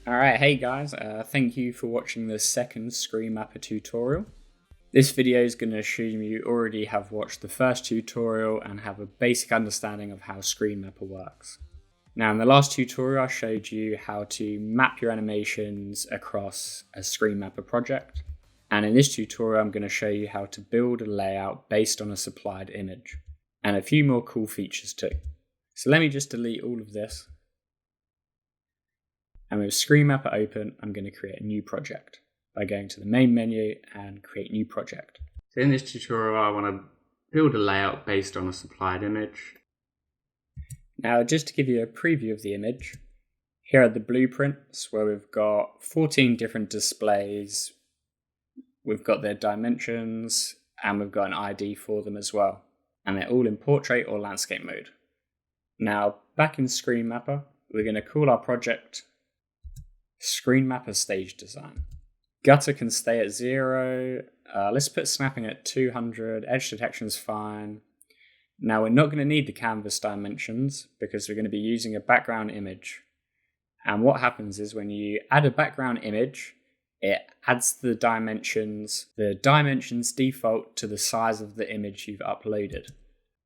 Alright, hey guys, thank you for watching the second Screen Mapper tutorial. This video is going to assume you already have watched the first tutorial and have a basic understanding of how Screen Mapper works. Now in the last tutorial I showed you how to map your animations across a Screen Mapper project, and in this tutorial I'm going to show you how to build a layout based on a supplied image, and a few more cool features too. So let me just delete all of this. And with Screen Mapper open, I'm going to create a new project by going to the main menu and create new project. So in this tutorial, I want to build a layout based on a supplied image. Now, just to give you a preview of the image, here are the blueprints where we've got 14 different displays. We've got their dimensions and we've got an ID for them as well. And they're all in portrait or landscape mode. Now, back in Screen Mapper, we're going to call our project Screen Mapper Stage Design. Gutter can stay at 0. Let's put snapping at 200. Edge detection is fine. Now we're not going to need the canvas dimensions because we're going to be using a background image. And what happens is when you add a background image, it adds the dimensions. The dimensions default to the size of the image you've uploaded.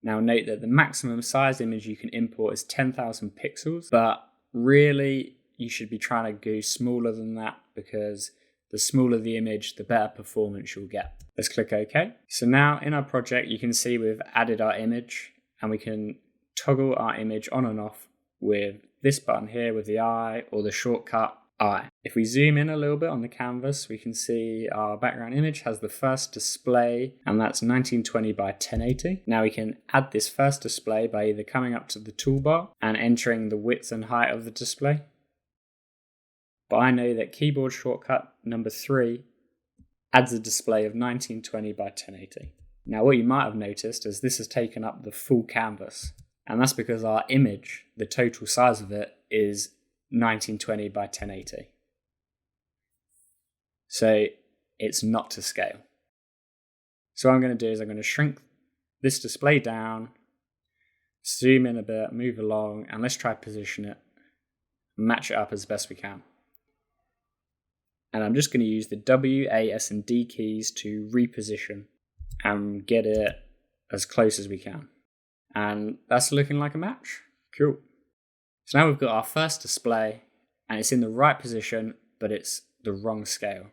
Now note that the maximum size image you can import is 10,000 pixels, but really you should be trying to go smaller than that because the smaller the image, the better performance you'll get. Let's click OK. So now in our project, you can see we've added our image and we can toggle our image on and off with this button here with the eye or the shortcut I. If we zoom in a little bit on the canvas, we can see our background image has the first display, and that's 1920 by 1080. Now we can add this first display by either coming up to the toolbar and entering the width and height of the display. But I know that keyboard shortcut number 3 adds a display of 1920 by 1080. Now what you might have noticed is this has taken up the full canvas, and that's because our image, the total size of it, is 1920 by 1080. So it's not to scale. So what I'm going to do is I'm going to shrink this display down, zoom in a bit, move along, and let's try to position it, match it up as best we can. And I'm just going to use the W, A, S, and D keys to reposition and get it as close as we can. And that's looking like a match. Cool. So now we've got our first display and it's in the right position, but it's the wrong scale.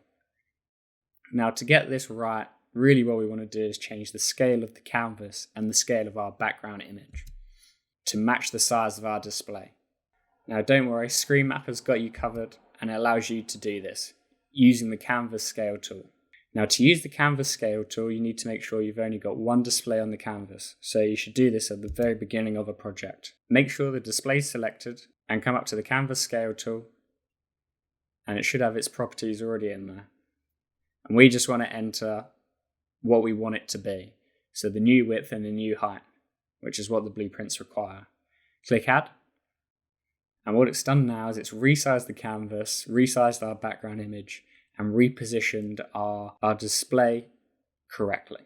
Now to get this right, really what we want to do is change the scale of the canvas and the scale of our background image to match the size of our display. Now don't worry, Screen Mapper's got you covered and it allows you to do this using the canvas scale tool. Now to use the canvas scale tool, you need to make sure you've only got one display on the canvas. So you should do this at the very beginning of a project. Make sure the display is selected and come up to the canvas scale tool, and it should have its properties already in there. And we just want to enter what we want it to be. So the new width and the new height, which is what the blueprints require. Click add. And what it's done now is it's resized the canvas, resized our background image, and repositioned our display correctly.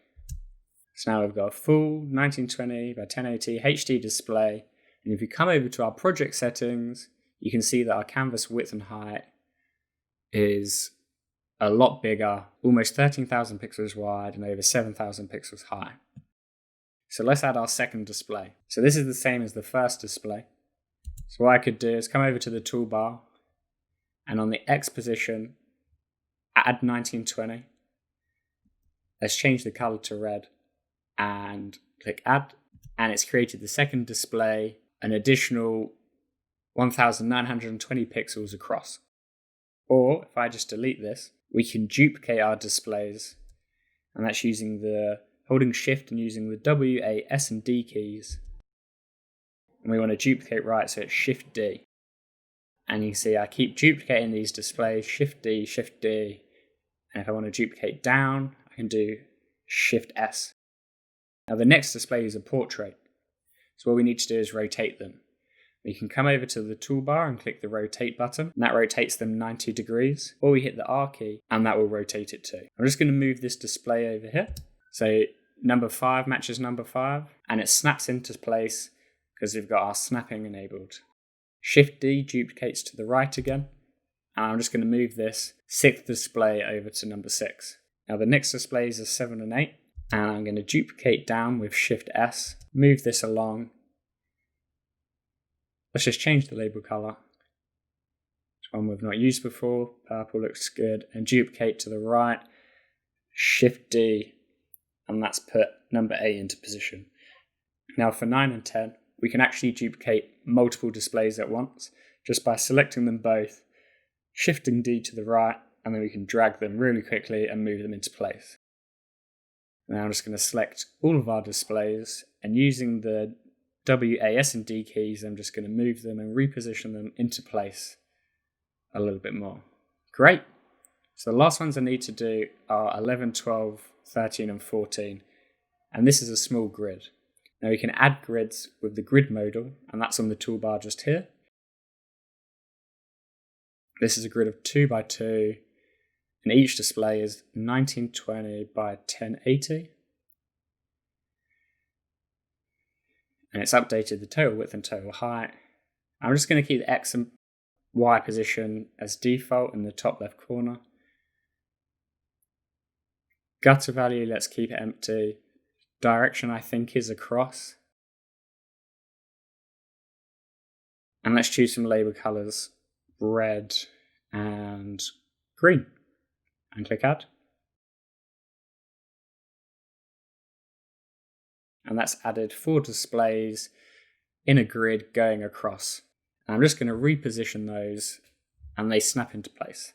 So now we've got a full 1920 by 1080 HD display. And if you come over to our project settings, you can see that our canvas width and height is a lot bigger, almost 13,000 pixels wide and over 7,000 pixels high. So let's add our second display. So this is the same as the first display. So what I could do is come over to the toolbar and on the X position, add 1920. Let's change the color to red and click add. And it's created the second display, an additional 1920 pixels across. Or if I just delete this, we can duplicate our displays. And that's holding shift and using the W, A, S, and D keys. And we want to duplicate right, so it's Shift D. And you can see I keep duplicating these displays, Shift D, Shift D. And if I want to duplicate down, I can do Shift S. Now the next display is a portrait. So what we need to do is rotate them. We can come over to the toolbar and click the rotate button, and that rotates them 90 degrees. Or we hit the R key, and that will rotate it too. I'm just going to move this display over here. So number 5 matches number 5, and it snaps into place because we've got our snapping enabled. Shift D duplicates to the right again, and I'm just going to move this 6th display over to number 6. Now the next displays are 7 and 8, and I'm going to duplicate down with Shift S, move this along. Let's just change the label color. It's one we've not used before, purple looks good, and duplicate to the right, Shift D, and that's put number 8 into position. Now for 9 and 10, we can actually duplicate multiple displays at once just by selecting them both, shifting D to the right, and then we can drag them really quickly and move them into place. Now I'm just going to select all of our displays, and using the W, A, S and D keys, I'm just going to move them and reposition them into place a little bit more. Great! So the last ones I need to do are 11, 12, 13 and 14, and this is a small grid. Now we can add grids with the grid modal, and that's on the toolbar just here. This is a grid of 2 by 2, and each display is 1920 by 1080. And it's updated the total width and total height. I'm just going to keep the X and Y position as default in the top left corner. Gutter value, let's keep it empty. Direction I think is across. And let's choose some label colors, red and green, and click add. And that's added 4 displays in a grid going across. And I'm just going to reposition those, and they snap into place.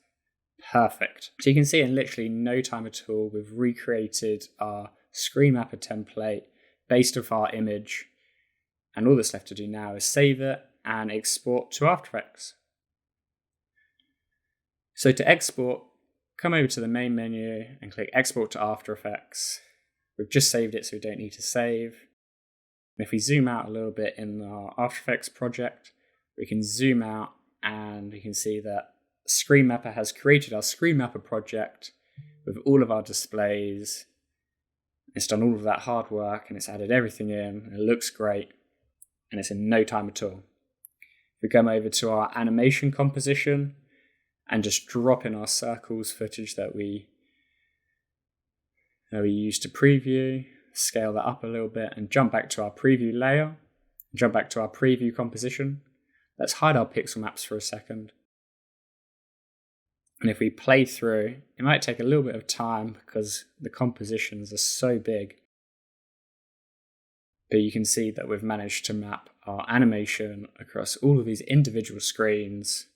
Perfect. So you can see in literally no time at all, we've recreated our screen mapper template based off our image, and all that's left to do now is save it and export to After Effects. So to export, come over to the main menu and click Export to After Effects. We've just saved it, so we don't need to save. And if we zoom out a little bit in our After Effects project, we can zoom out and we can see that Screen Mapper has created our Screen Mapper project with all of our displays. It's done all of that hard work and it's added everything in, and it looks great, and it's in no time at all. If we come over to our animation composition and just drop in our circles footage that we used to preview, scale that up a little bit and jump back to our preview layer, jump back to our preview composition. Let's hide our pixel maps for a second. And if we play through, it might take a little bit of time because the compositions are so big. But you can see that we've managed to map our animation across all of these individual screens.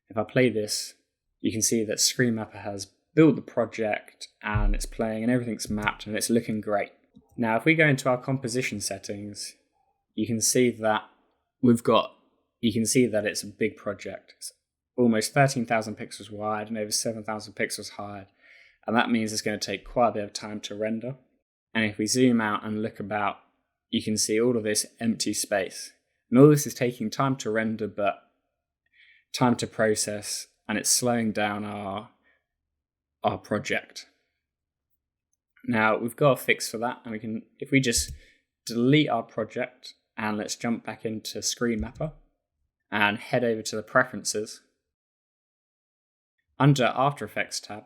If I play this, you can see that Screen Mapper has built the project and it's playing and everything's mapped and it's looking great. Now, if we go into our composition settings, you can see that it's a big project. It's almost 13,000 pixels wide and over 7,000 pixels high. And that means it's going to take quite a bit of time to render. And if we zoom out and look about, you can see all of this empty space. And all this is taking time to render, but time to process, and it's slowing down our project. Now we've got a fix for that, and we can, if we just delete our project and let's jump back into Screen Mapper and head over to the preferences. Under After Effects tab,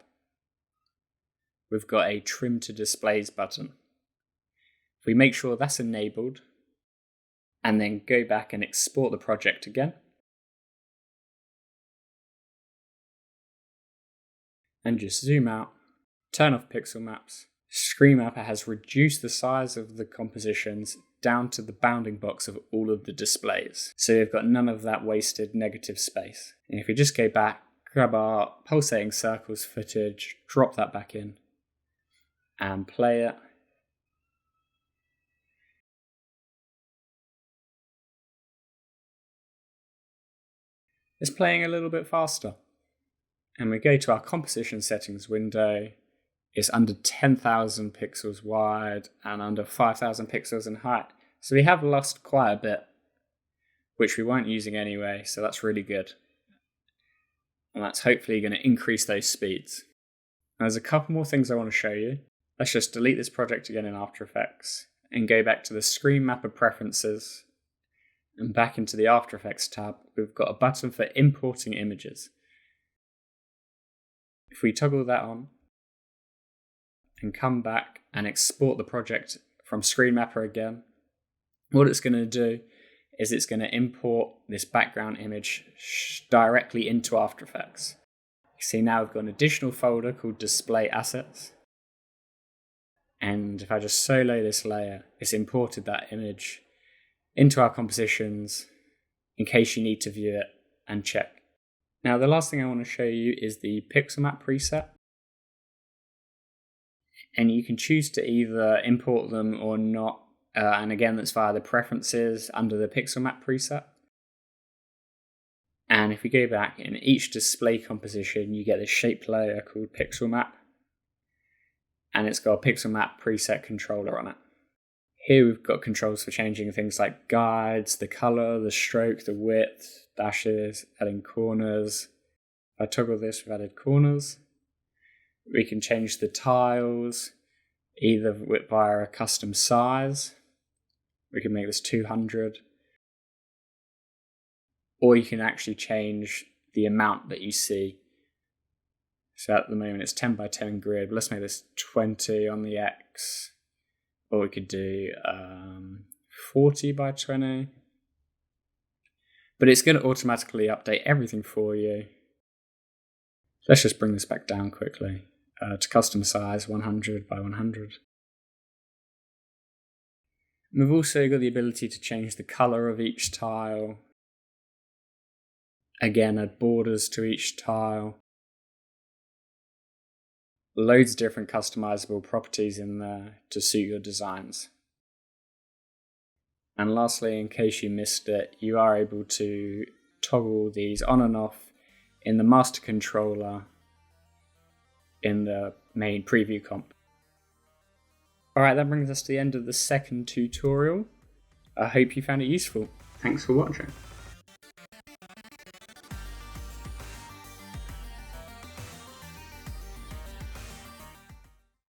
we've got a Trim to Displays button. If we make sure that's enabled and then go back and export the project again, and just zoom out, turn off pixel maps, Screen Mapper has reduced the size of the compositions down to the bounding box of all of the displays. So we've got none of that wasted negative space. And if we just go back, grab our pulsating circles footage, drop that back in, and play it. It's playing a little bit faster. And we go to our composition settings window. It's under 10,000 pixels wide and under 5,000 pixels in height. So we have lost quite a bit, which we weren't using anyway, so that's really good. And that's hopefully going to increase those speeds. Now, there's a couple more things I want to show you. Let's just delete this project again in After Effects and go back to the Screen Mapper preferences and back into the After Effects tab. We've got a button for importing images. If we toggle that on and come back and export the project from Screen Mapper again, what it's going to do is it's going to import this background image directly into After Effects. You see now we've got an additional folder called Display Assets. And if I just solo this layer, it's imported that image into our compositions in case you need to view it and check. Now the last thing I want to show you is the pixel map preset. And you can choose to either import them or not. And again, that's via the preferences under the pixel map preset. And if we go back, in each display composition, you get this shape layer called pixel map. And it's got a pixel map preset controller on it. Here we've got controls for changing things like guides, the color, the stroke, the width, dashes, adding corners. If I toggle this, we've added corners. We can change the tiles, either via a custom size. We can make this 200. Or you can actually change the amount that you see. So at the moment it's 10 by 10 grid. Let's make this 20 on the X. Or we could do 40 by 20. But it's going to automatically update everything for you. Let's just bring this back down quickly to custom size 100 by 100. And we've also got the ability to change the color of each tile. Again, add borders to each tile. Loads of different customizable properties in there to suit your designs. And lastly, in case you missed it, you are able to toggle these on and off in the master controller in the main preview comp. Alright, that brings us to the end of the second tutorial. I hope you found it useful. Thanks for watching.